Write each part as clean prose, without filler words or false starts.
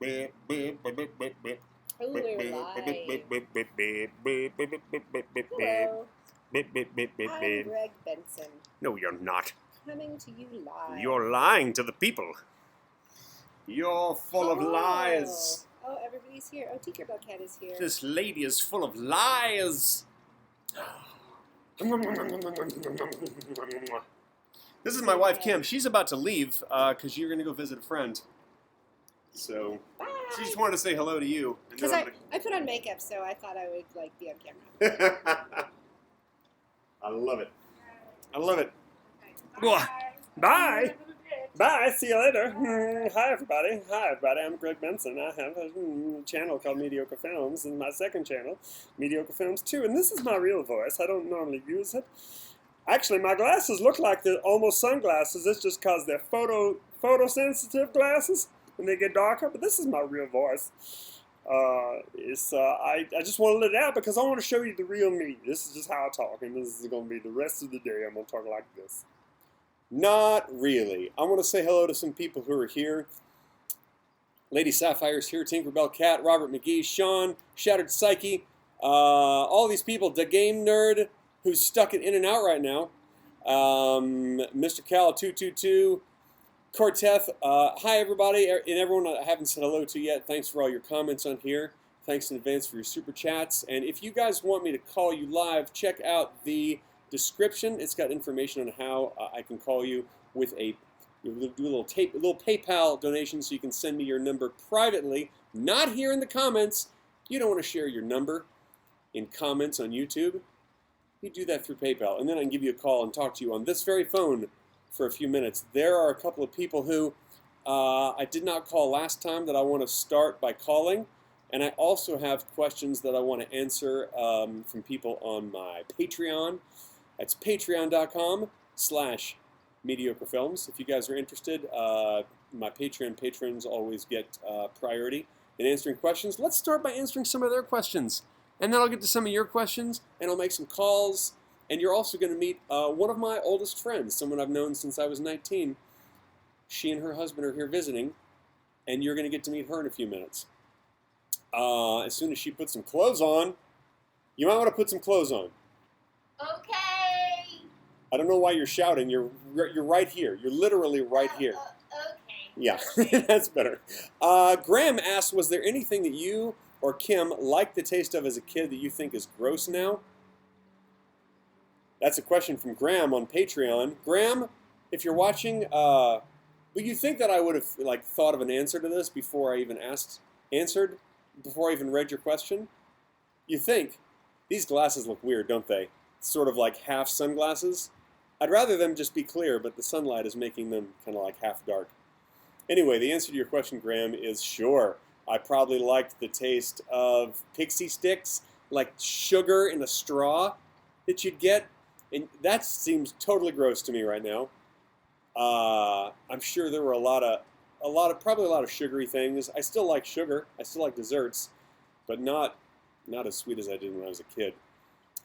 Ooh, we're live. Hello, I'm Greg Benson, No, you're not. coming to you live. You're lying to the people. You're full of lies. Oh, everybody's here. Oh, Tinkerbell Cat is here. This lady is full of lies. This is my wife, Kim. She's about to leave because you're going to go visit a friend. So Bye. she just wanted to say hello to you. Because I put on makeup, so I thought I would be on camera. I love it. I love it. Bye. Bye. Bye. See you later. Hi, everybody. I'm Greg Benson. I have a channel called Mediocre Films, and my second channel, Mediocre Films 2. And this is my real voice. I don't normally use it. Actually, my glasses look like they're almost sunglasses. It's just because they're photosensitive glasses, and they get darker. But this is my real voice. I just want to let it out because I want to show you the real me. This is just how I talk, and this is going to be the rest of the day. I'm going to talk like this. Not really. I want to say hello to some people who are here. Lady Sapphire's here, Tinkerbell Cat, Robert McGee, Sean, Shattered Psyche, all these people, the Game Nerd, who's stuck in and out right now, Mr. Cal222, Cortez, hi everybody, and everyone I haven't said hello to yet. Thanks for all your comments on here. Thanks in advance for your super chats. And if you guys want me to call you live, check out the description. It's got information on how I can call you with a little PayPal donation, so you can send me your number privately, not here in the comments. You don't want to share your number in comments on YouTube. You do that through PayPal, and then I can give you a call and talk to you on this very phone for a few minutes. There are a couple of people who I did not call last time that I want to start by calling, and I also have questions that I want to answer from people on my Patreon. That's patreon.com/mediocrefilms. If you guys are interested, my Patreon patrons always get priority in answering questions. Let's start by answering some of their questions, and then I'll get to some of your questions, and I'll make some calls. And you're also going to meet one of my oldest friends, someone I've known since I was 19. She and her husband are here visiting, and you're going to get to meet her in a few minutes. As soon as she puts some clothes on, you might want to put some clothes on. Okay. I don't know why you're shouting. You're right here. You're literally right here. Okay. Yeah, Okay. that's better. Graham asked, was there anything that you or Kim liked the taste of as a kid that you think is gross now? That's a question from Graham on Patreon. Graham, if you're watching, would you think that I would have thought of an answer to this before I even before I even read your question? You think. These glasses look weird, don't they? Sort of like half sunglasses. I'd rather them just be clear, but the sunlight is making them kind of like half dark. Anyway, the answer to your question, Graham, is sure. I probably liked the taste of pixie sticks, like sugar in a straw that you'd get. And that seems totally gross to me right now. I'm sure there were probably a lot of sugary things. I still like sugar. I still like desserts, but not as sweet as I did when I was a kid.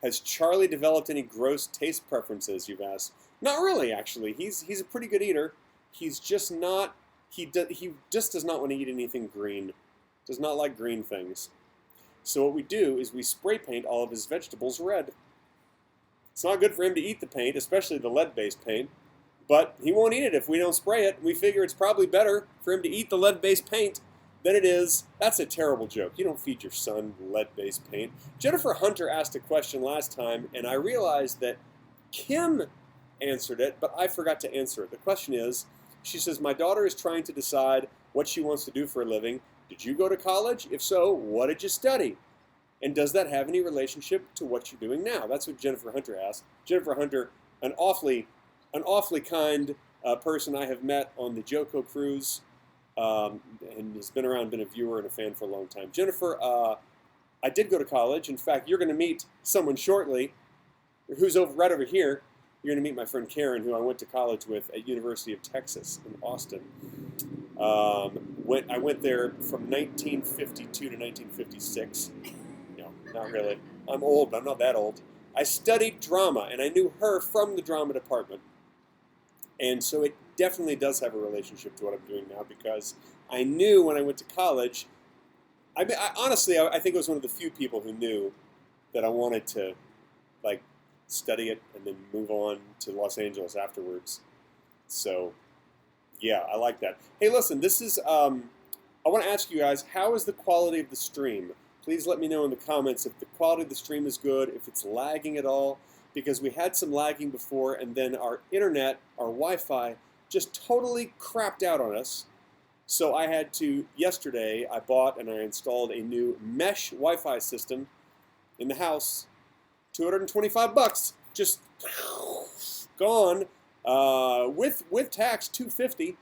Has Charlie developed any gross taste preferences, you've asked? Not really, actually. He's a pretty good eater. He's just not. He just does not want to eat anything green. Does not like green things. So what we do is we spray paint all of his vegetables red. It's not good for him to eat the paint, especially the lead-based paint, but he won't eat it if we don't spray it. We figure it's probably better for him to eat the lead-based paint than it is. That's a terrible joke. You don't feed your son lead-based paint. Jennifer Hunter asked a question last time, and I realized that Kim answered it, but I forgot to answer it. The question is, she says, my daughter is trying to decide what she wants to do for a living. Did you go to college? If so, what did you study? And does that have any relationship to what you're doing now? That's what Jennifer Hunter asked. Jennifer Hunter, an awfully kind person I have met on the Joko cruise, and has been around, been a viewer and a fan for a long time. Jennifer, I did go to college. In fact, you're going to meet someone shortly who's right over here. You're going to meet my friend Karen, who I went to college with at University of Texas in Austin. I went there from 1952 to 1956. Not really. I'm old, but I'm not that old. I studied drama, and I knew her from the drama department. And so it definitely does have a relationship to what I'm doing now because I knew when I went to college. Honestly, I think I was one of the few people who knew that I wanted to, like, study it and then move on to Los Angeles afterwards. So, yeah, I like that. Hey, listen, this is, I want to ask you guys, how is the quality of the stream? Please let me know in the comments if the quality of the stream is good, if it's lagging at all, because we had some lagging before, and then our internet, our Wi-Fi, just totally crapped out on us. So I had to, yesterday, I bought and I installed a new mesh Wi-Fi system in the house. $225, just gone. With tax, $250.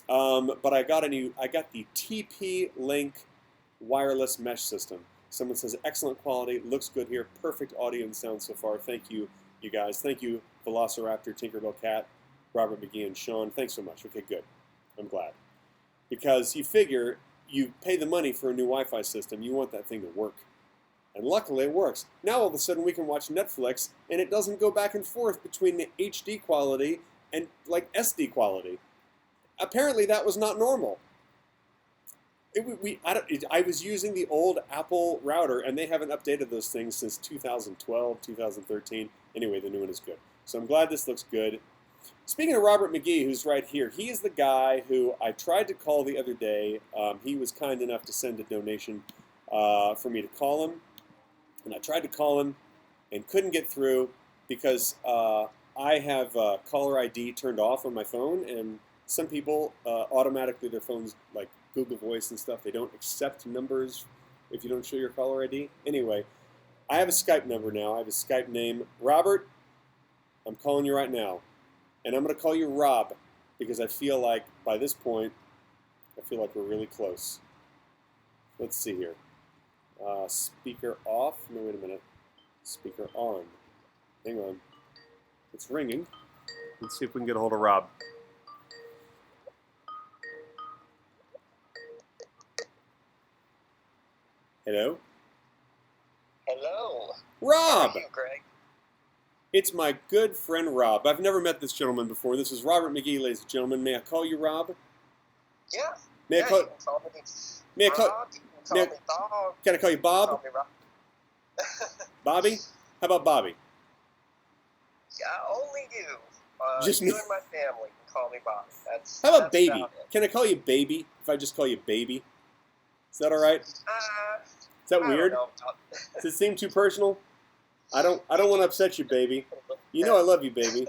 But I got the TP-Link wireless mesh system. Someone says excellent quality, looks good here, perfect audio and sound so far. Thank you, you guys. Thank you, Velociraptor, Tinkerbell Cat, Robert McGee, and Sean. Thanks so much. Okay, good. I'm glad. Because you figure you pay the money for a new Wi-Fi system, you want that thing to work. And luckily it works. Now all of a sudden we can watch Netflix and it doesn't go back and forth between the HD quality and like SD quality. Apparently that was not normal. I was using the old Apple router and they haven't updated those things since 2012, 2013. Anyway, the new one is good. So I'm glad this looks good. Speaking of Robert McGee, who's right here, he is the guy who I tried to call the other day. He was kind enough to send a donation for me to call him. And I tried to call him and couldn't get through because I have caller ID turned off on my phone. And some people automatically, their phones, like Google Voice and stuff, they don't accept numbers if you don't show your caller ID. Anyway, I have a Skype number now. I have a Skype name. Robert, I'm calling you right now. And I'm going to call you Rob because I feel like by this point, I feel like we're really close. Let's see here. Speaker off. No, wait a minute. Speaker on. Hang on. It's ringing. Let's see if we can get a hold of Rob. Hello? Hello. Rob! How are you, Greg? It's my good friend Rob. I've never met this gentleman before. This is Robert McGee, ladies and gentlemen. May I call you Rob? Yeah. May I call? You can call me May I call? Rob. You can call me Bob. Can I call you Bob? Call me Rob. Bobby? How about Bobby? Yeah, only you. Just you me. and my family can call me Bobby. How about that's Baby? about it. Can I call you Baby? If I just call you Baby? Is that all right? Is that I weird? don't know. Does it seem too personal? I don't want to upset you, baby. You know I love you, baby.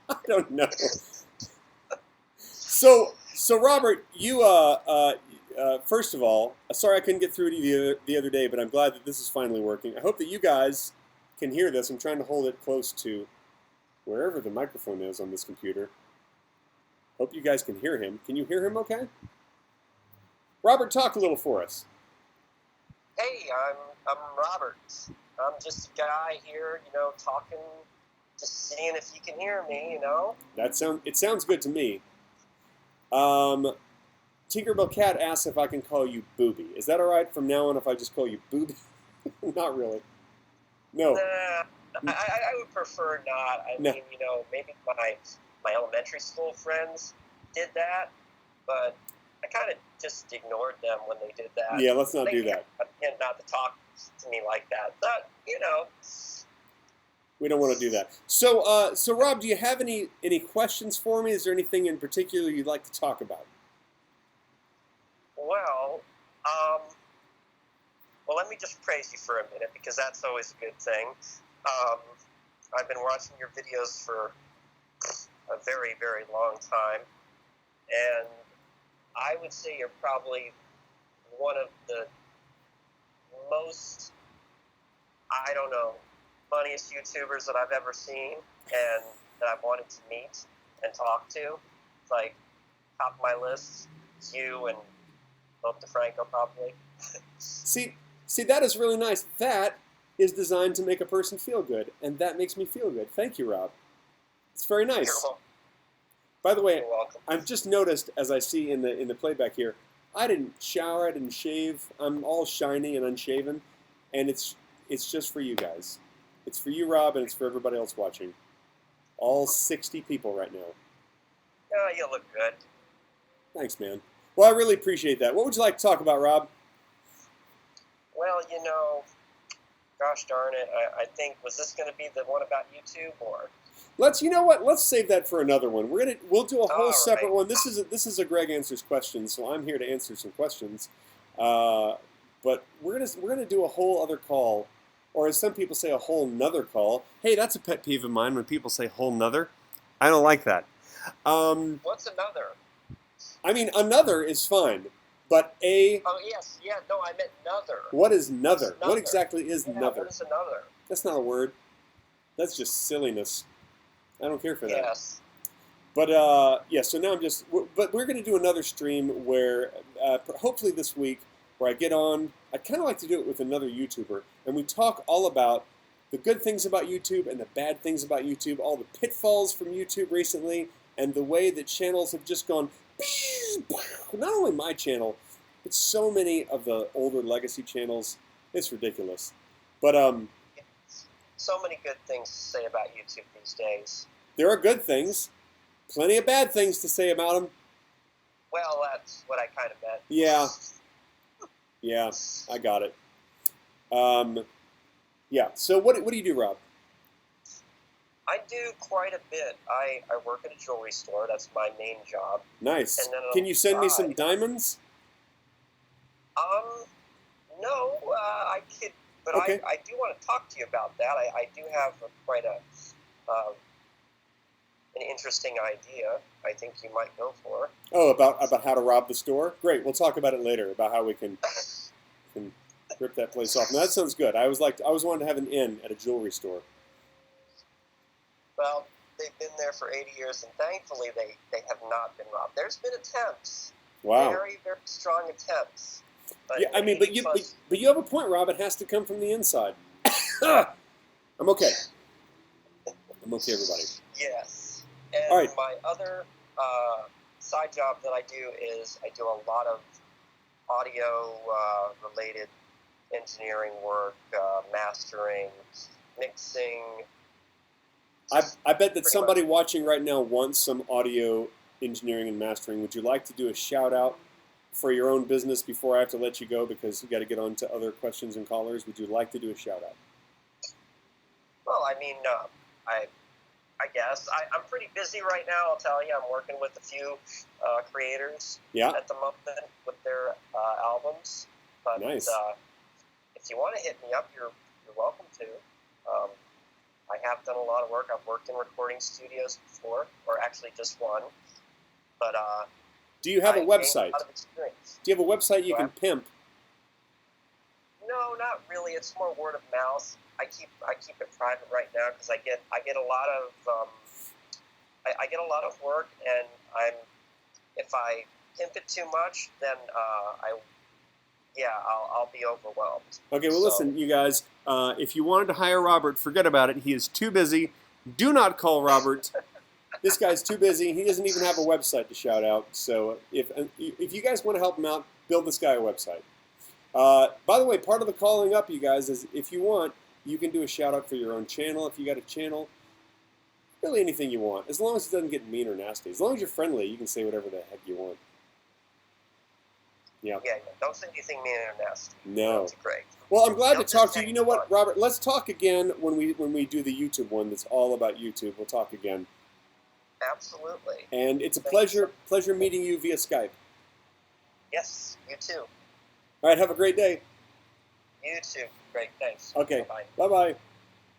I don't know. So Robert, you first of all, sorry I couldn't get through to you the other day, but I'm glad that this is finally working. I hope that you guys can hear this. I'm trying to hold it close to wherever the microphone is on this computer. Hope you guys can hear him. Can you hear him okay? Robert, talk a little for us. Hey, I'm Robert. I'm just a guy here, talking, just seeing if you can hear me, It sounds good to me. Tinkerbell Cat asks if I can call you Booby. Is that all right from now on if I just call you Booby? Not really. No. Nah, I would prefer not. I mean, maybe my elementary school friends did that, but I kind of just ignored them when they did that. Yeah, let's not do that. And not to talk to me like that. But, We don't want to do that. So Rob, do you have any questions for me? Is there anything in particular you'd like to talk about? Well, let me just praise you for a minute because that's always a good thing. I've been watching your videos for a very, very long time, and I would say you're probably one of the most, funniest YouTubers that I've ever seen and that I've wanted to meet and talk to. It's like top of my list. It's you and Bob DeFranco probably. See, that is really nice. That is designed to make a person feel good, and that makes me feel good. Thank you, Rob. It's very nice. You're welcome. By the way, You're welcome. I've just noticed, as I see in the playback here, I didn't shower, I didn't shave. I'm all shiny and unshaven, and it's just for you guys. It's for you, Rob, and it's for everybody else watching. All 60 people right now. Oh, you look good. Thanks, man. Well, I really appreciate that. What would you like to talk about, Rob? Well, gosh darn it, I think, was this going to be the one about YouTube, or? You know what? Let's save that for another one. We'll do a whole All separate right. one. This is a Greg answers questions, so I'm here to answer some questions. But we're gonna do a whole other call, or as some people say, a whole nother call. Hey, that's a pet peeve of mine when people say whole nother. I don't like that. What's another? I mean, another is fine, but Oh, yes, yeah, no, I meant another. what is nother? What's What nother? exactly is Yeah, nother? what is another? That's not a word. That's just silliness. I don't care for that. Yes. But yeah, so now but we're going to do another stream where hopefully this week where I get on. I kind of like to do it with another YouTuber, and we talk all about the good things about YouTube and the bad things about YouTube, all the pitfalls from YouTube recently, and the way that channels have just gone. Not only my channel, but so many of the older legacy channels. It's ridiculous. But So many good things to say about YouTube these days. there are good things, plenty of bad things to say about them. Well, that's what I kind of meant. Yeah. Yeah, I got it. Yeah. So what do you do, Rob? I do quite a bit. I work at a jewelry store. That's my main job. Nice. And then on Can you send me some the side- diamonds? No, I could, but Okay. I do want to talk to you about that. I do have quite an interesting idea. I think you might go for. Oh, about how to rob the store? Great. We'll talk about it later about how we can rip that place off. Now that sounds good. I always wanted to have an inn at a jewelry store. Well, they've been there for 80 years, and thankfully they have not been robbed. There's been attempts. Wow. Very, very strong attempts. But Yeah, I mean, but you have a point, Rob. It has to come from the inside. I'm okay. I'm okay, everybody. Yes. And All right. my other side job that I do is I do a lot of audio-related engineering work, mastering, mixing. I bet that Pretty somebody watching right now wants some audio engineering and mastering. Would you like to do a shout out for your own business before I have to let you go because we got to get on to other questions and callers? Would you like to do a shout out? Well, I mean, I guess I'm pretty busy right now. I'll tell you, I'm working with a few creators Yeah. at the moment with their albums. But Nice. if you want to hit me up, you're welcome to. I have done a lot of work. I've worked in recording studios before, or actually just one. But Do you have a I gained website? a lot of experience. Do you have a website you can pimp? No, not really. It's more word of mouth. I keep it private right now because I get a lot of I get a lot of work, and if I pimp it too much, then I'll be overwhelmed. Okay, well, So- listen, you guys. If you wanted to hire Robert, forget about it. He is too busy. Do not call Robert. This guy's too busy. He doesn't even have a website to shout out. So if you guys want to help him out, build this guy a website. By the way, part of the calling up, you guys, is if you want, you can do a shout out for your own channel. If you got a channel, really anything you want, as long as it doesn't get mean or nasty. As long as you're friendly, you can say whatever the heck you want. Yeah. Yeah, don't say anything mean or nasty. No. That's great. Well, I'm glad to You'll just talk to you. take You know what, fun. Robert? Let's talk again when we do the YouTube one. That's all about YouTube. We'll talk again. Absolutely. And it's a Thank you. pleasure meeting you via Skype. Yes, you too. All right, have a great day. You too. Great, thanks. Okay. Bye. Bye-bye.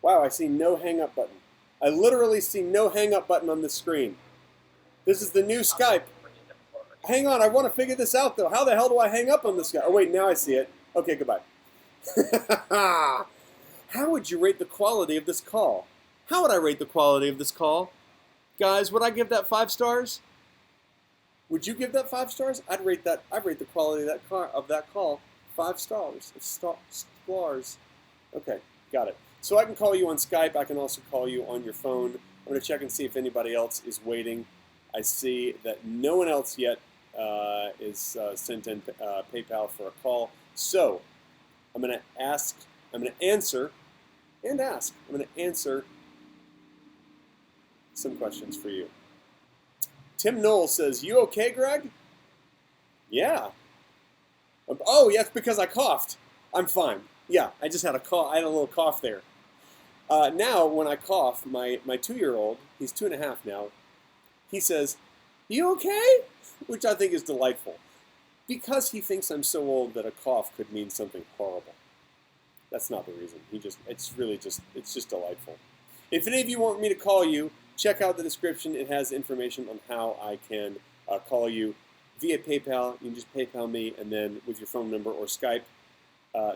Wow, I see no hang up button. I literally see no hang up button on the screen. This is the new Skype. Hang on, I want to figure this out though. How the hell do I hang up on this guy? Oh wait, now I see it. Okay, goodbye. How would you rate the quality of this call? How would I rate the quality of this call? Guys, would I give that 5 stars? Would you give that 5 stars? I'd rate the quality of that call 5 stars. It's stars. Okay, got it. So I can call you on Skype. I can also call you on your phone. I'm going to check and see if anybody else is waiting. I see that no one else yet is sent in PayPal for a call. So I'm going to answer some questions for you. Tim Knoll says, "You okay, Greg?" Yeah. Oh, yes, because I coughed. I'm fine. Yeah, I just had a cough. I had a little cough there. Now, when I cough, my 2-year-old, he's 2.5 now, he says, "You okay?" Which I think is delightful. Because he thinks I'm so old that a cough could mean something horrible. That's not the reason. It's just delightful. If any of you want me to call you, check out the description. It has information on how I can call you via PayPal. You can just PayPal me, and then with your phone number or Skype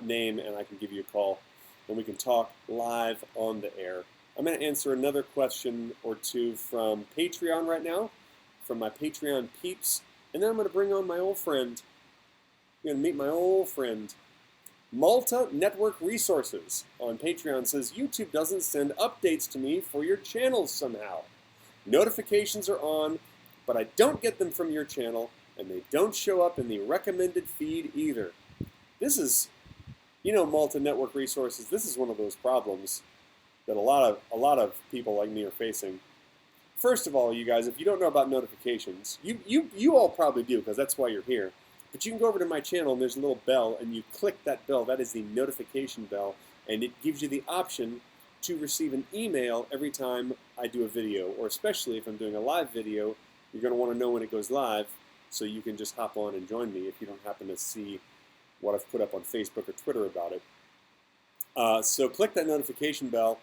name, and I can give you a call, and we can talk live on the air. I'm going to answer another question or two from Patreon right now, from my Patreon peeps, and then I'm going to bring on my old friend. I'm going to meet my old friend. Malta Network Resources on Patreon says, YouTube doesn't send updates to me for your channels somehow. Notifications are on, but I don't get them from your channel, and they don't show up in the recommended feed either. This is, Malta Network Resources, this is one of those problems that a lot of people like me are facing. First of all, you guys, if you don't know about notifications, you all probably do, because that's why you're here. But you can go over to my channel, and there's a little bell, and you click that bell. That is the notification bell, and it gives you the option to receive an email every time I do a video, or especially if I'm doing a live video, you're going to want to know when it goes live, so you can just hop on and join me if you don't happen to see what I've put up on Facebook or Twitter about it. So click that notification bell.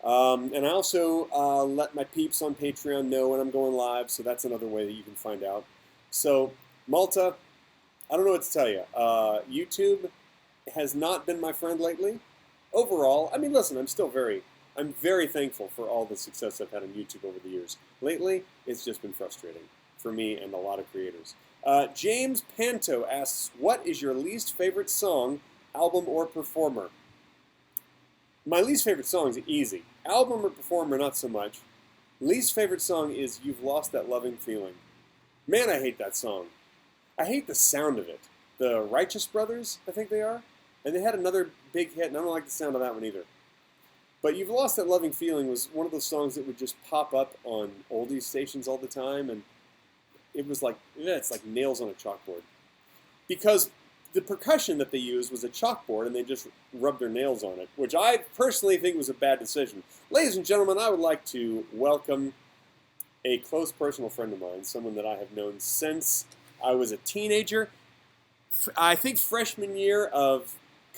And I also let my peeps on Patreon know when I'm going live, so that's another way that you can find out. So, Malta, I don't know what to tell you. YouTube has not been my friend lately. Overall, I mean, listen, I'm very thankful for all the success I've had on YouTube over the years. Lately, it's just been frustrating for me and a lot of creators. James Panto asks, what is your least favorite song, album, or performer? My least favorite song is easy. Album or performer, not so much. Least favorite song is You've Lost That Loving Feeling. Man, I hate that song. I hate the sound of it. The Righteous Brothers, I think they are. And they had another big hit, and I don't like the sound of that one either. But You've Lost That Loving Feeling was one of those songs that would just pop up on oldies stations all the time, and it was like, it's like nails on a chalkboard. Because the percussion that they used was a chalkboard, and they just rubbed their nails on it, which I personally think was a bad decision. Ladies and gentlemen, I would like to welcome a close personal friend of mine, someone that I have known since I was a teenager. I think freshman year of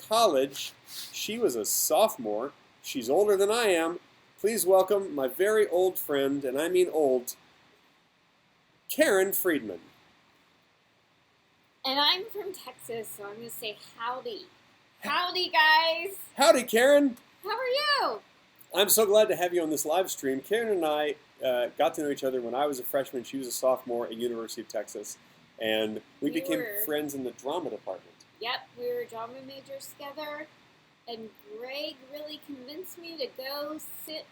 college. She was a sophomore. She's older than I am. Please welcome my very old friend, and I mean old, Karen Friedman. And I'm from Texas, so I'm going to say howdy. Howdy, guys. Howdy, Karen. How are you? I'm so glad to have you on this live stream. Karen and I got to know each other when I was a freshman. She was a sophomore at University of Texas. And we became friends in the drama department. Yep, we were drama majors together. And Greg really convinced me to go sit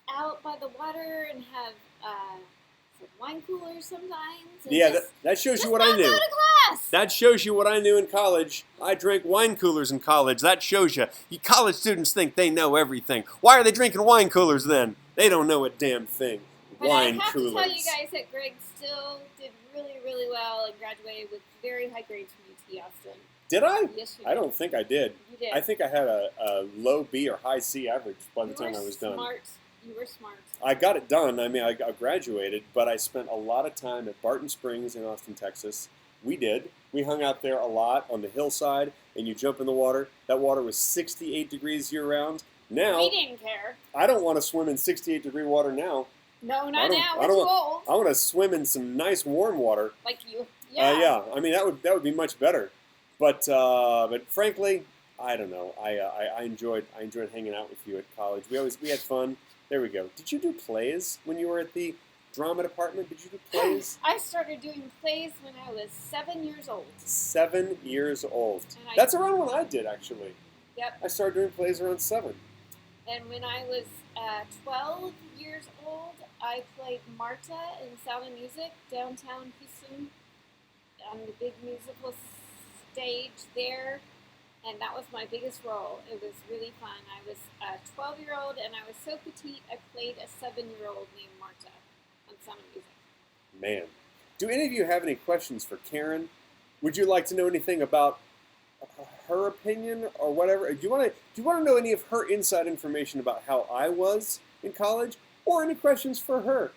out by the water and have some wine coolers sometimes. Yeah, that shows you what I knew. Go to class. That shows you what I knew in college. I drank wine coolers in college. That shows you. You college students think they know everything. Why are they drinking wine coolers then? They don't know a damn thing. But wine I have coolers. to tell you guys that Greg still did really, really well and graduated with very high grades from UT Austin. Did I? Yes, you did. I don't think I did. You did. I think I had a low B or high C average by the time I was done. You were smart. I got it done. I mean, I graduated, but I spent a lot of time at Barton Springs in Austin, Texas. We did. We hung out there a lot on the hillside, and you jump in the water. That water was 68 degrees year-round. Now, We didn't care. I don't want to swim in 68-degree water now. No, not now. We're too old. I want to swim in some nice warm water. Like you. Yeah. Yeah. I mean, that would be much better. But frankly, I don't know. I enjoyed hanging out with you at college. We had fun. There we go. Did you do plays when you were at the drama department? Did you do plays? I started doing plays when I was 7 years old. 7 years old. That's around when I did, actually. Yep. I started doing plays around 7. And when I was 12 years old, I played Marta in Sound of Music downtown Houston on the big musical stage there. and that was my biggest role. It was really fun. I was a 12-year-old, and I was so petite, I played a 7-year-old named Marta on Sound of Music. Man. Do any of you have any questions for Karen? Would you like to know anything about her opinion or whatever? Do you want to know any of her inside information about how I was in college, or any questions for her?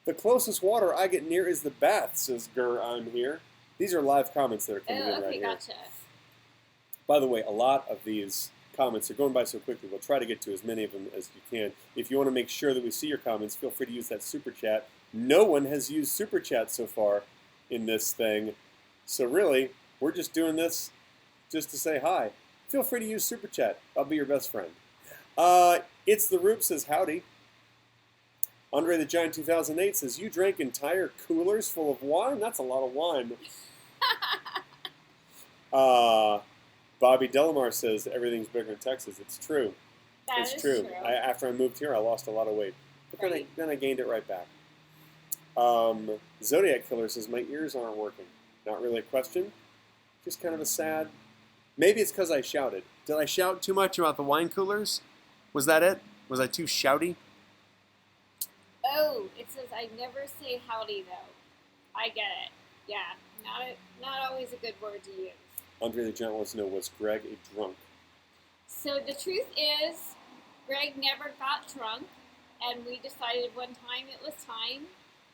The closest water I get near is the bath, says Ger. I'm here. These are live comments that are coming in right Okay, here. gotcha. By the way, a lot of these comments are going by so quickly. We'll try to get to as many of them as you can. If you want to make sure that we see your comments, feel free to use that super chat. No one has used super chat so far in this thing, so really, we're just doing this just to say hi. Feel free to use super chat. I'll be your best friend. It's the Roop says howdy. Andre the Giant 2008 says, you drank entire coolers full of wine? That's a lot of wine. Bobby Delamar says, everything's bigger in Texas. It's true. That It's is true. After I moved here, I lost a lot of weight. But Right. then I gained it right back. Zodiac Killer says, my ears aren't working. Not really a question. Just kind of a sad... Maybe it's because I shouted. Did I shout too much about the wine coolers? Was that it? Was I too shouty? Oh, it says I never say howdy though. I get it. Yeah, not always a good word to use. Andre the Giant wants to know, was Greg a drunk? So the truth is, Greg never got drunk, and we decided one time it was time.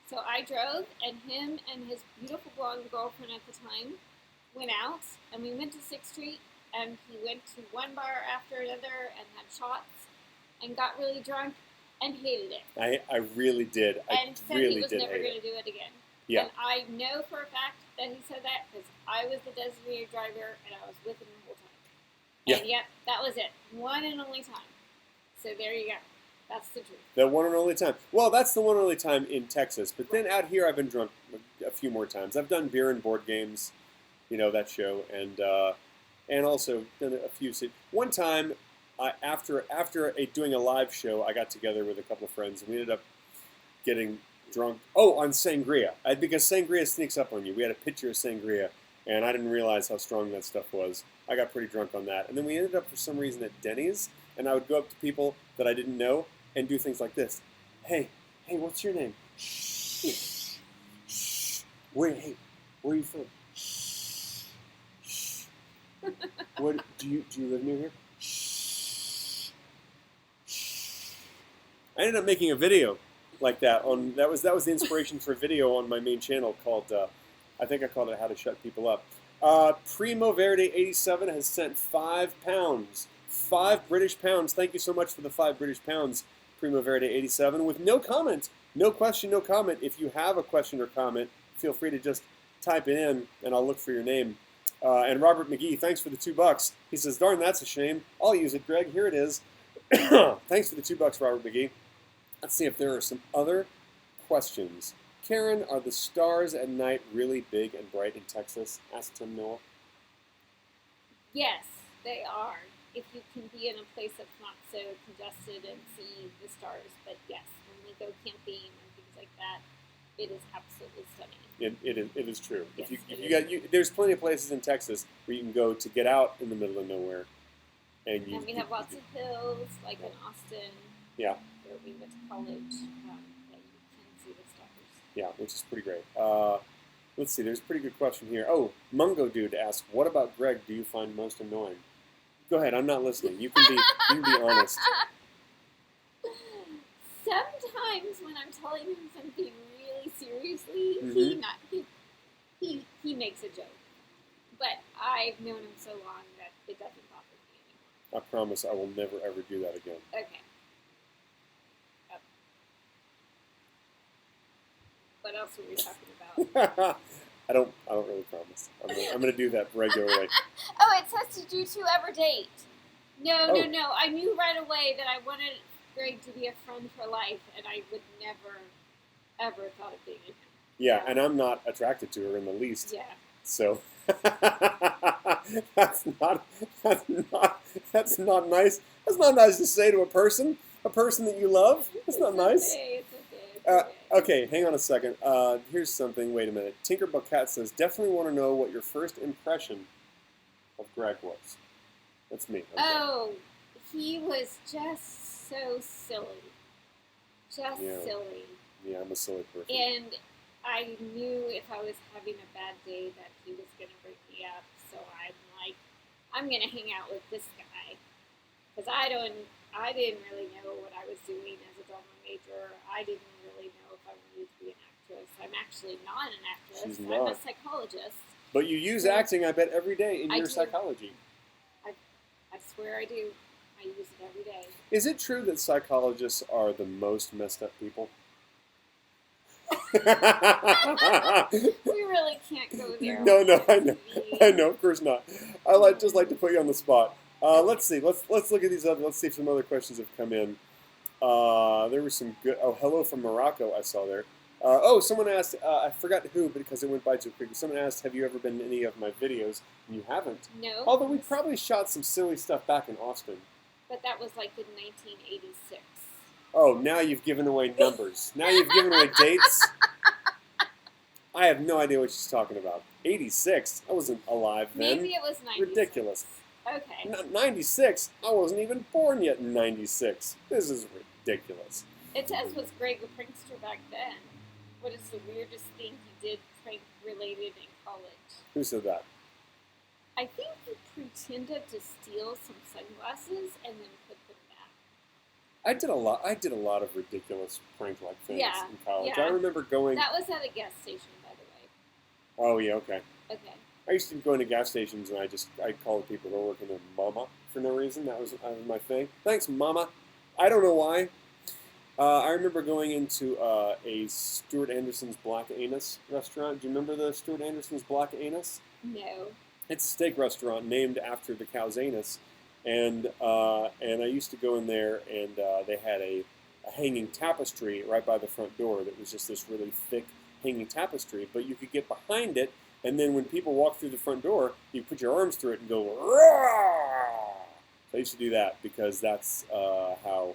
So I drove, and him and his beautiful blonde girlfriend at the time went out, and we went to 6th Street, and he went to one bar after another and had shots and got really drunk and hated it. I really did. And said really he was did never hate going it. to do it again. Yeah. And I know for a fact that he said that because I was the designated driver and I was with him the whole time. And yep, that was it. One and only time. So there you go. That's the truth. The one and only time. Well, that's the one and only time in Texas. But then out here, I've been drunk a few more times. I've done beer and board games, that show, and also done a few. One time, after doing a live show, I got together with a couple of friends, and we ended up getting drunk. Oh, on sangria, because sangria sneaks up on you. We had a pitcher of sangria, and I didn't realize how strong that stuff was. I got pretty drunk on that, and then we ended up for some reason at Denny's, and I would go up to people that I didn't know and do things like this. Hey, what's your name? Shh. Where are you from? Shh. What do you live near here? Shh. I ended up making a video like that that was the inspiration for a video on my main channel called I think I called it How to Shut People Up. Primo Verde 87 has sent £5. 5 British pounds. Thank you so much for the 5 British pounds, Primo Verde 87, with no comment, no question, no comment. If you have a question or comment, feel free to just type it in, and I'll look for your name. And Robert McGee, thanks for the $2. He says, darn, that's a shame. I'll use it, Greg. Here it is. Thanks for the $2, Robert McGee. Let's see if there are some other questions. Karen, are the stars at night really big and bright in Texas? Asked Tim Noah. Yes, they are. If you can be in a place that's not so congested and see the stars. But yes, when we go camping and things like that, it is absolutely stunning. It is true. Yes, There's plenty of places in Texas where you can go to get out in the middle of nowhere. And we have lots of hills, like in Austin, yeah, where we went to college, that you can see the stars. Yeah, which is pretty great. Let's see, there's a pretty good question here. Oh, Mungo Dude asks, what about Greg do you find most annoying? Go ahead, I'm not listening. You can be honest. Sometimes when I'm telling him something really seriously, Mm-hmm. he makes a joke. But I've known him so long that it doesn't bother me anymore. I promise I will never ever do that again. Okay. What else were we talking about? I don't really promise. I'm gonna do that regularly. Oh, it says, did you two ever date? No. Oh. I knew right away that I wanted Greg to be a friend for life, and I would never, ever thought of dating him. Yeah, and I'm not attracted to her in the least. Yeah. So that's not nice. That's not nice to say to a person that you love. That's not nice. It's okay. Okay, hang on a second. Here's something. Wait a minute. Tinkerbell Cat says, definitely want to know what your first impression of Greg was. That's me. Okay. Oh, he was just so silly. Just Yeah. silly. Yeah, I'm a silly person. And I knew if I was having a bad day that he was going to bring me up. So I'm like, I'm going to hang out with this guy. Because I didn't really know what I was doing as a drama major. I didn't really know if I wanted to be an actress. I'm actually not an actress. She's I'm not. a psychologist. But you use So- acting, I bet, every day in I your do. psychology. I swear I do. I use it every day. Is it true that psychologists are the most messed up people? We really can't go there. No, on I know. TV. I know, of course not. Just like to put you on the spot. Let's see. Let's look at these other. Let's see if some other questions have come in. There were some good. Oh, hello from Morocco. I saw there. Someone asked. I forgot who, because it went by too quick. Someone asked, "Have you ever been in any of my videos?" And you haven't. No. Although we probably shot some silly stuff back in Austin. But that was like in 1986. Oh, now you've given away numbers. Now you've given away dates. I have no idea what she's talking about. 86? I wasn't alive then. Maybe it was 96. Ridiculous. Okay. 96? I wasn't even born yet in 96. This is ridiculous. It says was Greg a prankster back then. What is the weirdest thing he did prank related in college? Who said that? I think he pretended to steal some sunglasses and then put them back. I did a lot of ridiculous prank-like things Yeah, in college. yeah. I remember going. That was at a gas station, by the way. Oh yeah, okay. Okay. I used to go into gas stations and I'd call the people that were working there "mama" for no reason. That was my thing. Thanks, mama. I don't know why. I remember going into a Stuart Anderson's Black Anus restaurant. Do you remember the Stuart Anderson's Black Anus? No. It's a steak restaurant named after the cow's anus, and I used to go in there, and they had a hanging tapestry right by the front door that was just this really thick hanging tapestry, but you could get behind it, and then when people walk through the front door, you put your arms through it and go, "Roar!" So I used to do that because that's how.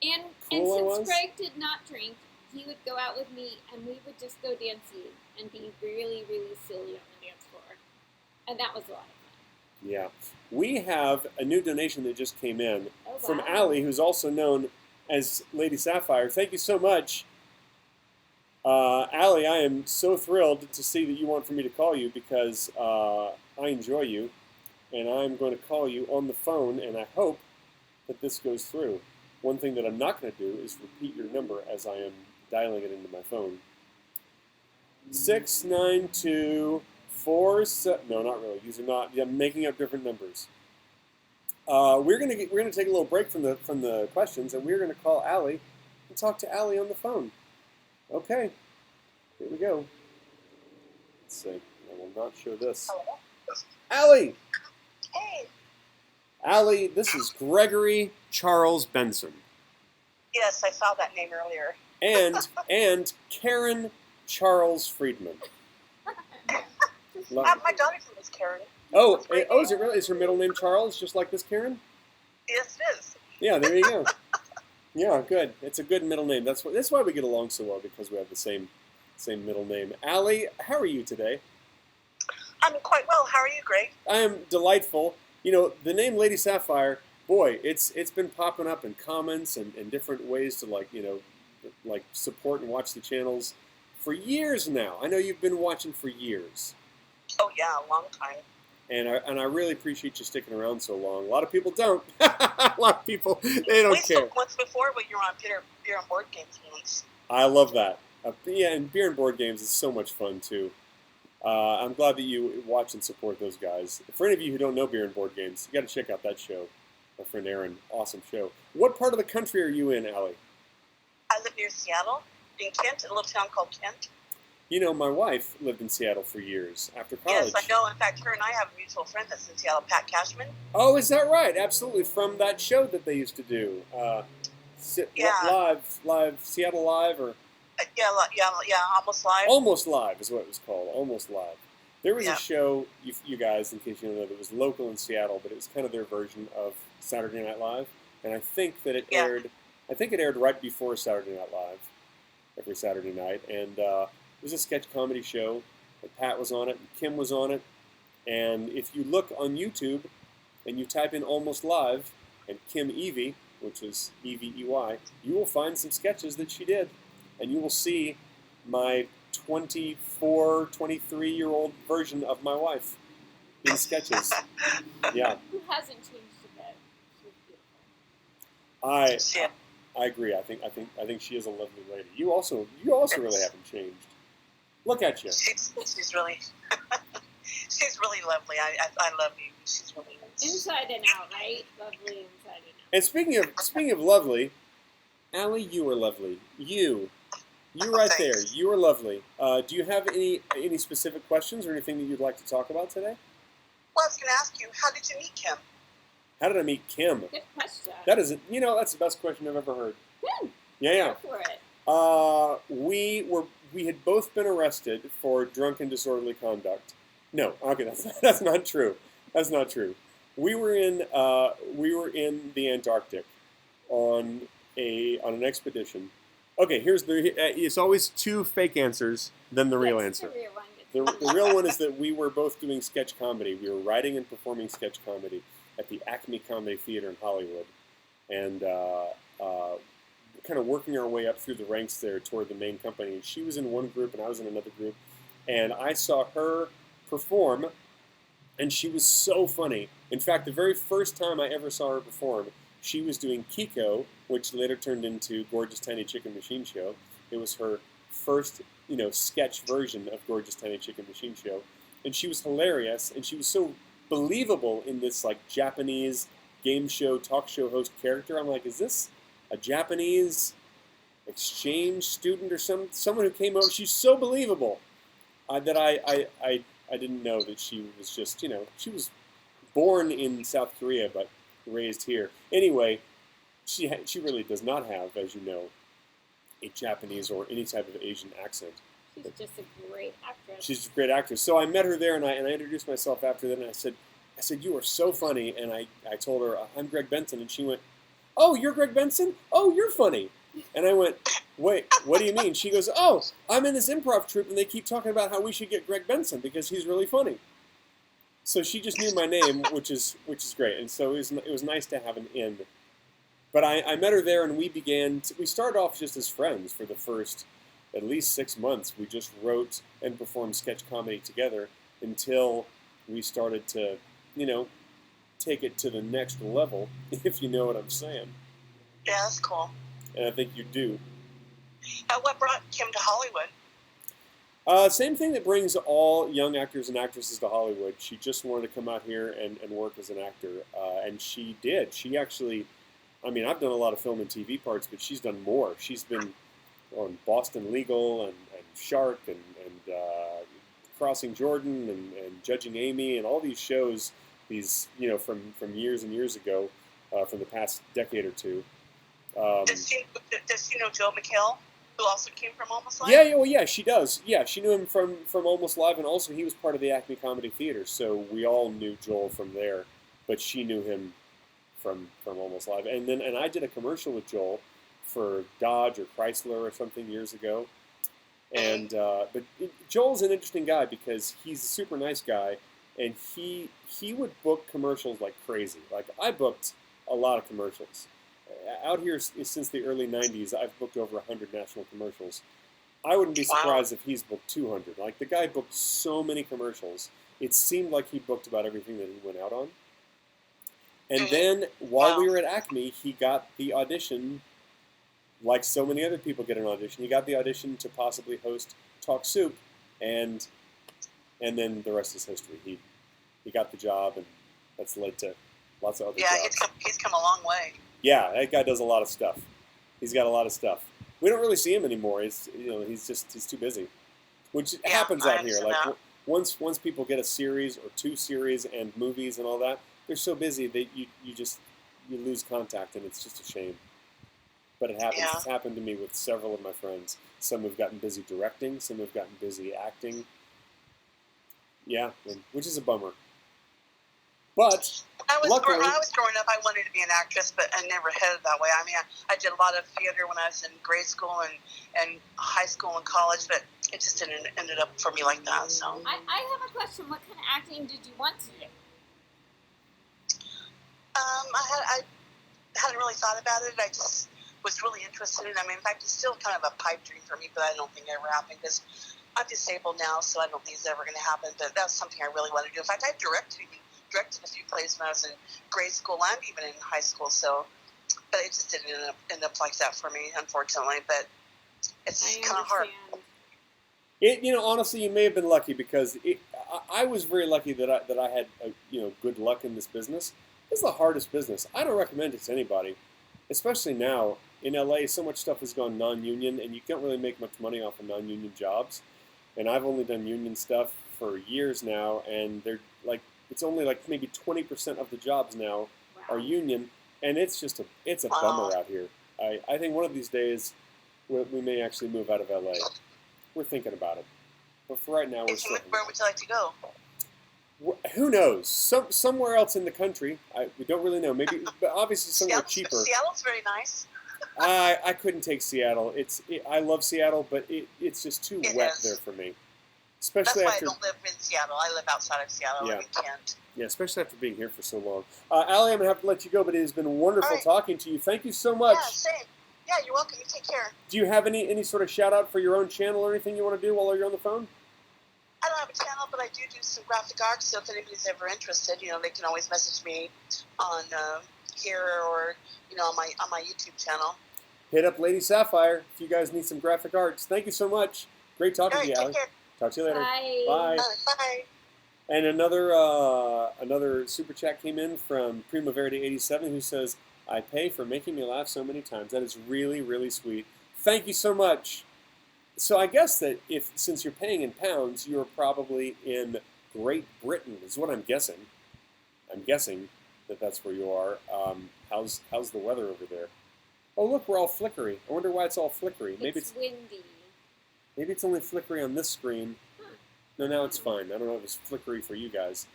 And Cool I since was. Greg did not drink, he would go out with me and we would just go dancing and be really, really silly on the dance floor. And that was a lot of fun. Yeah. We have a new donation that just came in Oh, from wow. Allie, who's also known as Lady Sapphire. Thank you so much. Allie, I am so thrilled to see that you want for me to call you because I enjoy you. And I'm going to call you on the phone, and I hope that this goes through. One thing that I'm not going to do is repeat your number as I am dialing it into my phone. 69247. No, not really. These are not. I'm making up different numbers. We're gonna take a little break from the questions, and we're gonna call Allie and talk to Allie on the phone. Okay, here we go. Let's see. I will not show this. Hello? Allie. Hey. Allie, this is Gregory Charles Benson. Yes, I saw that name earlier. And Karen Charles Friedman. Love- My daughter's name is Karen. is it really? Is her middle name Charles, just like this Karen? Yes, it is. Yeah, there you go. Yeah, good. It's a good middle name. That's why we get along so well, because we have the same middle name. Allie, how are you today? I'm quite well. How are you, Greg? I am delightful. You know, the name Lady Sapphire, boy, it's been popping up in comments and different ways to like support and watch the channels for years now. I know you've been watching for years. Oh, yeah, a long time. And I really appreciate you sticking around so long. A lot of people don't. A lot of people, they don't We care. spoke once before when you were on beer and board games meetings. I love that. Yeah, and beer and board games is so much fun, too. I'm glad that you watch and support those guys. For any of you who don't know beer and board games, you got to check out that show. My friend Aaron, awesome show. What part of the country are you in, Allie? I live near Seattle, in Kent, a little town called Kent. You know, my wife lived in Seattle for years after college. Yes, I know. In fact, her and I have a mutual friend that's in Seattle, Pat Cashman. Oh, is that right? Absolutely, from that show that they used to do. Yeah. Live, Seattle Live, or Yeah, almost live. Almost Live is what it was called. Almost Live. There was Yeah. a show, you guys, in case you don't know, that was local in Seattle, but it was kind of their version of Saturday Night Live, and I think that it Yeah. aired. I think it aired right before Saturday Night Live, every Saturday night, and it was a sketch comedy show. and Pat was on it, and Kim was on it. And if you look on YouTube and you type in Almost Live and Kim Evie, which is Evey, you will find some sketches that she did. And you will see my 24, 23-year-old version of my wife in sketches. Yeah. Who hasn't changed a bit? She's beautiful. I agree. I think she is a lovely lady. You also really haven't changed. Look at you. She's really she's really lovely. I love you. She's really nice. Inside and out, right? Lovely inside and out. And speaking of lovely, Allie, you are lovely. You right there. You are lovely. Do you have any specific questions or anything that you'd like to talk about today? Well, I was going to ask you, how did you meet Kim? How did I meet Kim? Good question. That's the best question I've ever heard. Good. Yeah. Go for it. We had both been arrested for drunken disorderly conduct. No, okay, that's not true. That's not true. We were in the Antarctic on an expedition. Okay, it's always two fake answers than the real answer. The real one. The real one is that we were both doing sketch comedy. We were writing and performing sketch comedy at the Acme Comedy Theater in Hollywood, and kind of working our way up through the ranks there toward the main company. And she was in one group, and I was in another group, and I saw her perform, and she was so funny. In fact, the very first time I ever saw her perform, she was doing Kiko, which later turned into Gorgeous Tiny Chicken Machine Show. It was her first, sketch version of Gorgeous Tiny Chicken Machine Show, and she was hilarious, and she was so believable in this like Japanese game show, talk show host character. I'm like, is this a Japanese exchange student or someone who came over? She's so believable that I didn't know that she was just, she was born in South Korea but raised here. Anyway, she really does not have, as you know, a Japanese or any type of Asian accent. She's just a great actress. She's a great actress. So I met her there, and I introduced myself after that, and I said, you are so funny. And I told her, I'm Greg Benson, and she went, oh, you're Greg Benson? Oh, you're funny. And I went, wait, what do you mean? She goes, oh, I'm in this improv troupe, and they keep talking about how we should get Greg Benson because he's really funny. So she just knew my name, which is great. And so it was nice to have an in. But I met her there, and we started off just as friends for the first at least 6 months. We just wrote and performed sketch comedy together until we started to, take it to the next level, if you know what I'm saying. Yeah, that's cool. And I think you do. What brought Kim to Hollywood? Same thing that brings all young actors and actresses to Hollywood. She just wanted to come out here and work as an actor, and she did. She actually... I've done a lot of film and TV parts, but she's done more. She's been on Boston Legal and Shark and Crossing Jordan and Judging Amy and all these shows, from years and years ago, from the past decade or two. Does she know Joe McHale, who also came from Almost Live? Yeah, she does. Yeah, she knew him from Almost Live, and also he was part of the Acme Comedy Theater, so we all knew Joel from there, but she knew him from Almost Live. And I did a commercial with Joel for Dodge or Chrysler or something years ago. And but Joel's an interesting guy because he's a super nice guy, and he would book commercials like crazy. Like I booked a lot of commercials. Out here since the early 90s, I've booked over 100 national commercials. I wouldn't be surprised if he's booked 200. Like the guy booked so many commercials. It seemed like he booked about everything that he went out on. And then, while we were at Acme, he got the audition, like so many other people get an audition, he got the audition to possibly host Talk Soup, and then the rest is history. He got the job, and that's led to lots of other jobs. Yeah, he's come a long way. Yeah, that guy does a lot of stuff. He's got a lot of stuff. We don't really see him anymore. He's too busy, which happens out here. Like once people get a series or 2 series and movies and all that, they're so busy that you lose contact, and it's just a shame. But it happens. Yeah. It's happened to me with several of my friends. Some have gotten busy directing. Some have gotten busy acting. Yeah, which is a bummer. But when I was growing up, I wanted to be an actress, but I never headed that way. I did a lot of theater when I was in grade school and high school and college, but it just didn't ended up for me like that. So I have a question. What kind of acting did you want to do? I hadn't really thought about it. I just was really interested in it. I mean, in fact, it's still kind of a pipe dream for me, but I don't think it ever happened because I'm disabled now, so I don't think it's ever going to happen. But that's something I really want to do. In fact, I directed a few plays when I was in grade school and even in high school. So, but it just didn't end up like that for me, unfortunately. But it's kind of hard. Honestly, you may have been lucky because I was very lucky that I had good luck in this business. This is the hardest business. I don't recommend it to anybody, especially now in LA. So much stuff has gone non-union, and you can't really make much money off of non-union jobs. And I've only done union stuff for years now, and it's only like maybe 20% of the jobs now are union, and it's a bummer out here. I think one of these days we may actually move out of LA. We're thinking about it, but for right now we're still. Where would you like to go? Who knows? Somewhere else in the country. We don't really know. Maybe, but obviously somewhere cheaper. Seattle's very nice. I couldn't take Seattle. I love Seattle, but it's just too wet there for me. Especially That's why after, I don't live in Seattle. I live outside of Seattle. Yeah. I live in Kent. Yeah, especially after being here for so long. Allie, I'm gonna have to let you go, but it has been wonderful talking to you. Thank you so much. Yeah, same. Yeah, you're welcome. You take care. Do you have any sort of shout out for your own channel or anything you want to do while you're on the phone? I don't have a channel, but I do some graphic art. So if anybody's ever interested, they can always message me on here or on my YouTube channel. Hit up Lady Sapphire if you guys need some graphic arts. Thank you so much. Great talking to you, Allie. Care. Talk to you later. Bye. Bye. Bye. And another super chat came in from Primavera87 who says, "I pay for making me laugh so many times." That is really, really sweet. Thank you so much. So I guess that since you're paying in pounds, you're probably in Great Britain, is what I'm guessing. I'm guessing that that's where you are. How's the weather over there? Oh, look, we're all flickery. I wonder why it's all flickery. Maybe it's windy. Maybe it's only flickery on this screen. No, now it's fine. I don't know if it's flickery for you guys.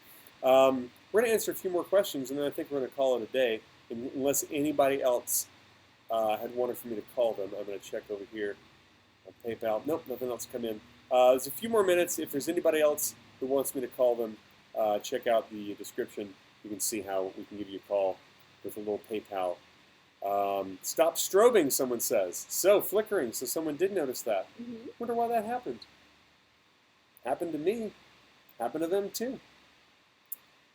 We're going to answer a few more questions, and then I think we're going to call it a day, unless anybody else had wanted for me to call them. I'm going to check over here on PayPal. Nope, nothing else come in. There's a few more minutes. If there's anybody else who wants me to call them, check out the description. You can see how we can give you a call with a little PayPal. Stop strobing, someone says. So, flickering. So someone did notice that. Mm-hmm. Wonder why that happened. Happened to me. Happened to them, too.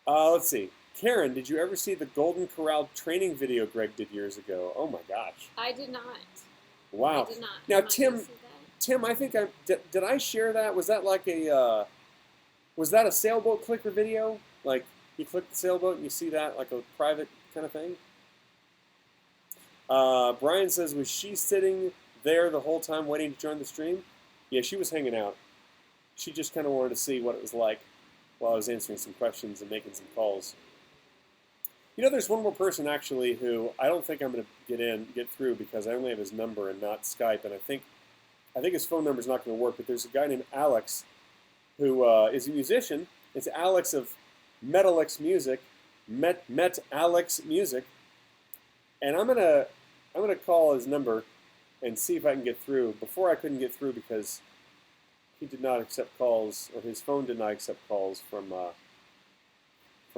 Let's see. Karen, did you ever see the Golden Corral training video Greg did years ago? Oh, my gosh. I did not. Wow. I did not. Now, Am I Tim, gonna see Tim, I think did I share that? Was that like was that a sailboat clicker video? Like, you click the sailboat and you see that, like a private kind of thing? Brian says, was she sitting there the whole time waiting to join the stream? Yeah, she was hanging out. She just kind of wanted to see what it was like while I was answering some questions and making some calls. There's one more person actually who I don't think I'm going to get through because I only have his number and not Skype, and I think his phone number is not going to work. But there's a guy named Alex who is a musician. It's Alex of Metalix Music, Met Alex Music, and I'm gonna call his number and see if I can get through. Before I couldn't get through because he did not accept calls, or his phone did not accept calls from a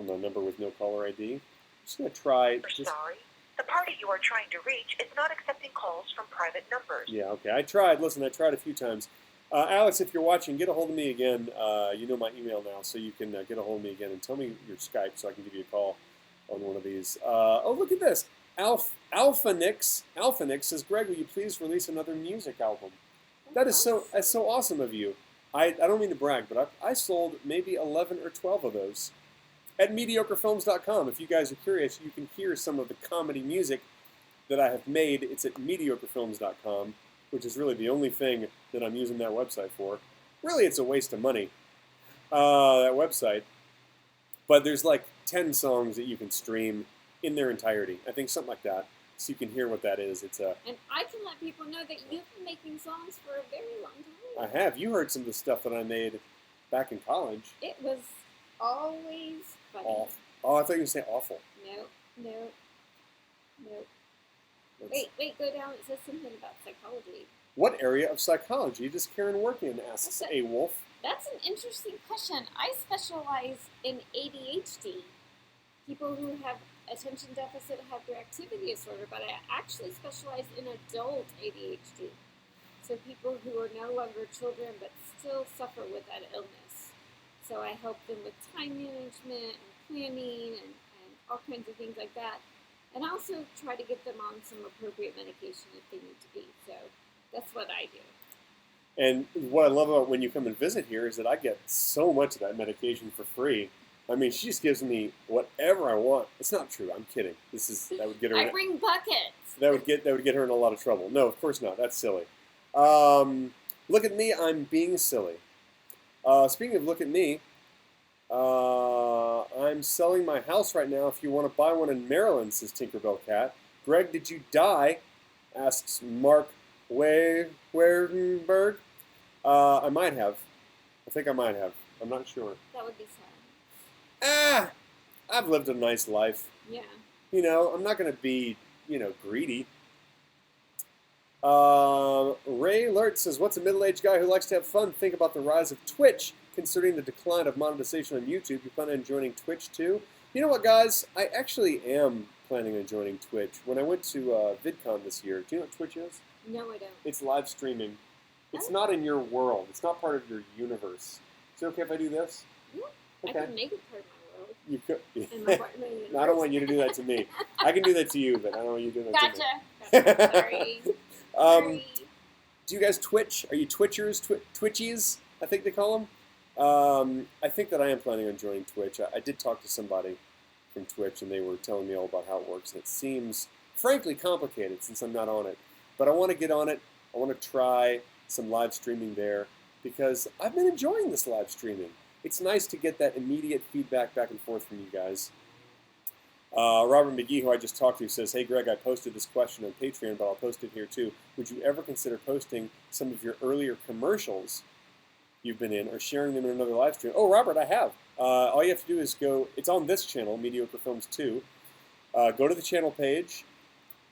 number with no caller ID. I'm just gonna try. Sorry, the party you are trying to reach is not accepting calls from private numbers. Yeah, okay. I tried. Listen, I tried a few times. Alex, if you're watching, get a hold of me again. You know my email now, so you can get a hold of me again and tell me your Skype so I can give you a call on one of these. Oh, look at this. Alphanix says, Greg, will you please release another music album? That's so awesome of you. I don't mean to brag, but I sold maybe 11 or 12 of those at mediocrefilms.com. If you guys are curious, you can hear some of the comedy music that I have made. It's at mediocrefilms.com, which is really the only thing that I'm using that website for. Really, it's a waste of money, that website. But there's like 10 songs that you can stream in their entirety. I think something like that, so you can hear what that is. And I can let people know that you've been making songs for a very long time. I have. You heard some of the stuff that I made back in college. It was always funny. Oh, I thought you were going to say awful. No. Wait, go down. It says something about psychology. What area of psychology does Karen work in? Asks a wolf. That's an interesting question. I specialize in ADHD. People who have attention deficit hyperactivity disorder, but I actually specialize in adult ADHD. So people who are no longer children but still suffer with that illness. So I help them with time management and planning and all kinds of things like that. And I also try to get them on some appropriate medication if they need to be. So that's what I do. And what I love about when you come and visit here is that I get so much of that medication for free. I mean, she just gives me whatever I want. It's not true. I'm kidding. That would get her. I bring buckets. That would get her in a lot of trouble. No, of course not. That's silly. Look at me. I'm being silly. Speaking of look at me, I'm selling my house right now. If you want to buy one in Maryland, says Tinkerbell Cat. Greg, did you die? Asks Mark Werdenberg. I might have. I think I might have. I'm not sure. That would be sad. I've lived a nice life. Yeah. You know, I'm not going to be, greedy. Ray Alert says, what's a middle-aged guy who likes to have fun? Think about the rise of Twitch, considering the decline of monetization on YouTube. You plan on joining Twitch too? You know what, guys? I actually am planning on joining Twitch. When I went to VidCon this year, do you know what Twitch is? No, I don't. It's live streaming. It's not in your world. It's not part of your universe. Is it okay if I do this? Yeah. Okay. I can make it part of my world. You could. And my part of my universe. No, I don't want you to do that to me. I can do that to you, but I don't want you to do that to me. Gotcha. Sorry. Sorry. Do you guys Twitch? Are you Twitchers? Twitchies, I think they call them. I think that I am planning on joining Twitch. I did talk to somebody from Twitch, and they were telling me all about how it works. And it seems, frankly, complicated since I'm not on it. But I want to get on it. I want to try some live streaming there because I've been enjoying this live streaming. It's nice to get that immediate feedback back and forth from you guys. Robert McGee, who I just talked to, says, hey, Greg, I posted this question on Patreon, but I'll post it here too. Would you ever consider posting some of your earlier commercials you've been in or sharing them in another live stream? Oh, Robert, I have. All you have to do is go, it's on this channel, Mediocre Films 2. Go to the channel page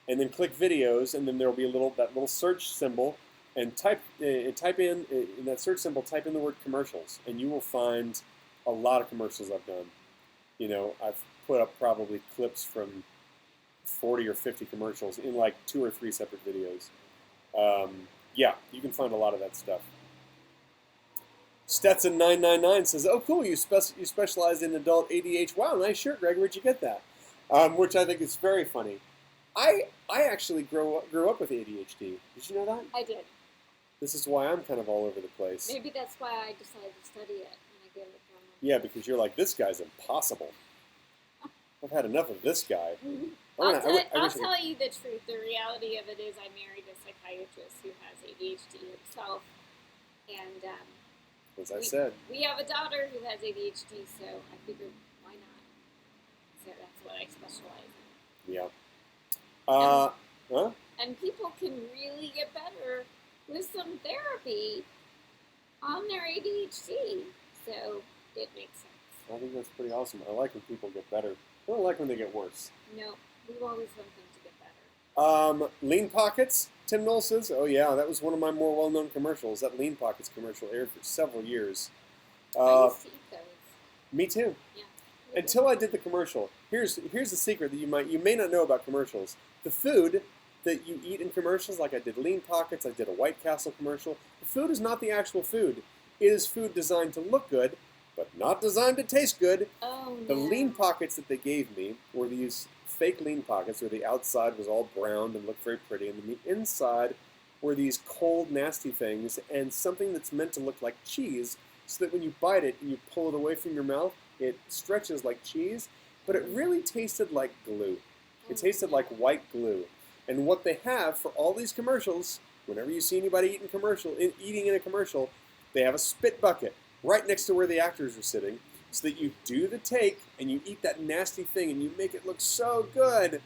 and then click videos, and then there will be that little search symbol, and type in that search symbol, type in the word commercials, and you will find a lot of commercials I've done. You know, I've put up probably clips from 40 or 50 commercials in like 2 or 3 separate videos. Yeah, you can find a lot of that stuff. Stetson999 says, oh, cool, you specialize in adult ADHD. Wow, nice shirt, Greg. Where'd you get that? Which I think is very funny. I actually grew up with ADHD. Did you know that? I did. This is why I'm kind of all over the place. Maybe that's why I decided to study it when I gave it drama. Yeah, because you're like, this guy's impossible. I've had enough of this guy. Mm-hmm. I'll tell you the truth. The reality of it is I married a psychiatrist who has ADHD himself. And as I said, we have a daughter who has ADHD, so I figured, why not? So that's what I specialize in. Yeah. And people can really get better with some therapy on their ADHD. So it makes sense. I think that's pretty awesome. I like when people get better. I don't like when they get worse. No, we always want them to get better. Lean Pockets, Tim Knoll says, oh yeah, that was one of my more well-known commercials. That Lean Pockets commercial aired for several years. I used to eat those. Me too. Yeah. Until I did the commercial. Here's the secret that you may not know about commercials. The food that you eat in commercials, like I did Lean Pockets, I did a White Castle commercial, the food is not the actual food. It is food designed to look good, but not designed to taste good. Oh, no. The Lean Pockets that they gave me were these fake Lean Pockets where the outside was all browned and looked very pretty, and then the inside were these cold, nasty things and something that's meant to look like cheese, so that when you bite it and you pull it away from your mouth, it stretches like cheese, but it really tasted like glue. It tasted like white glue. And what they have for all these commercials, whenever you see anybody eating in a commercial, they have a spit bucket right next to where the actors are sitting, so that you do the take and you eat that nasty thing and you make it look so good,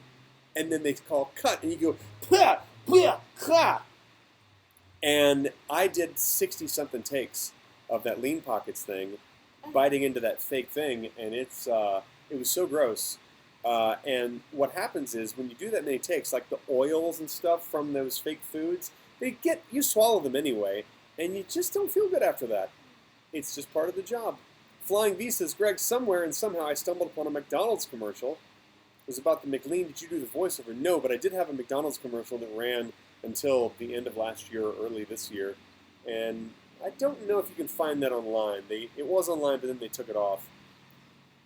and then they call cut and you go pah, pah, pah. And I did 60-something takes of that Lean Pockets thing, biting into that fake thing, and it was so gross. And what happens is when you do that many takes, like the oils and stuff from those fake foods, you swallow them anyway, and you just don't feel good after that. It's just part of the job. Flying V says, Greg, somewhere and somehow I stumbled upon a McDonald's commercial. It was about the McLean. Did you do the voiceover? No, but I did have a McDonald's commercial that ran until the end of last year or early this year. And I don't know if you can find that online. It was online, but then they took it off.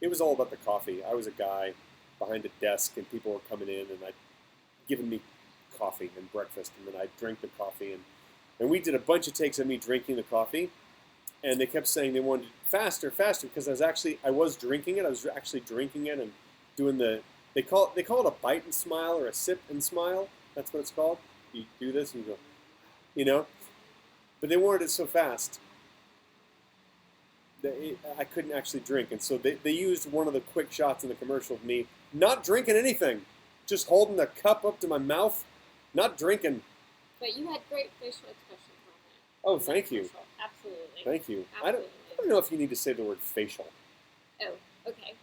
It was all about the coffee. I was a guy behind a desk, and people were coming in, and I'd given me coffee and breakfast, and then I'd drink the coffee. And we did a bunch of takes of me drinking the coffee, and they kept saying they wanted faster, faster, because I was drinking it. I was actually drinking it and doing they call it a bite and smile or a sip and smile. That's what it's called. You do this and you go, But they wanted it so fast that I couldn't actually drink. And so they used one of the quick shots in the commercial of me not drinking anything, just holding the cup up to my mouth, not drinking. But you had great facial expressions on that. Oh, thank you. Absolutely. Thank you. Absolutely. I don't know if you need to say the word facial. Oh, okay.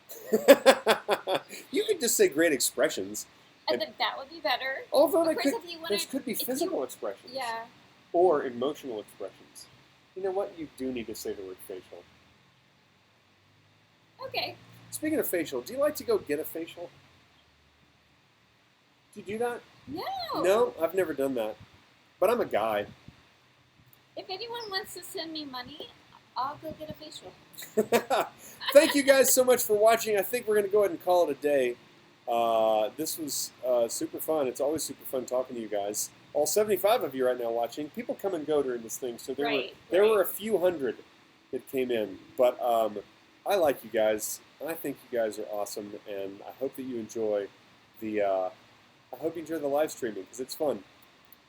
You could just say great expressions. And then that would be better. Although Of course, if you wanted, there could be physical expressions. Yeah. Or emotional expressions. You know what? You do need to say the word facial. Okay. Speaking of facial, do you like to go get a facial? Do you do that? No. No, I've never done that. But I'm a guy. If anyone wants to send me money, I'll go get a facial. Thank you guys so much for watching. I think we're going to go ahead and call it a day. This was super fun. It's always super fun talking to you guys. All 75 of you right now watching. People come and go during this thing, so there were a few hundred that came in. But I like you guys. I think you guys are awesome, and I hope that you enjoy the live streaming because it's fun.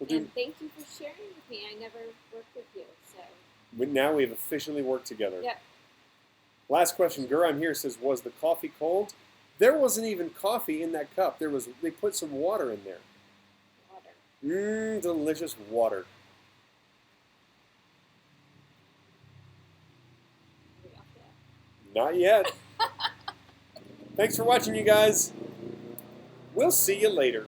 And thank you for sharing with me. I never worked with you, so. Now we have officially worked together. Yep. Last question. Guram here says, was the coffee cold? There wasn't even coffee in that cup. They put some water in there. Water. Delicious water. Not yet. Thanks for watching, you guys. We'll see you later.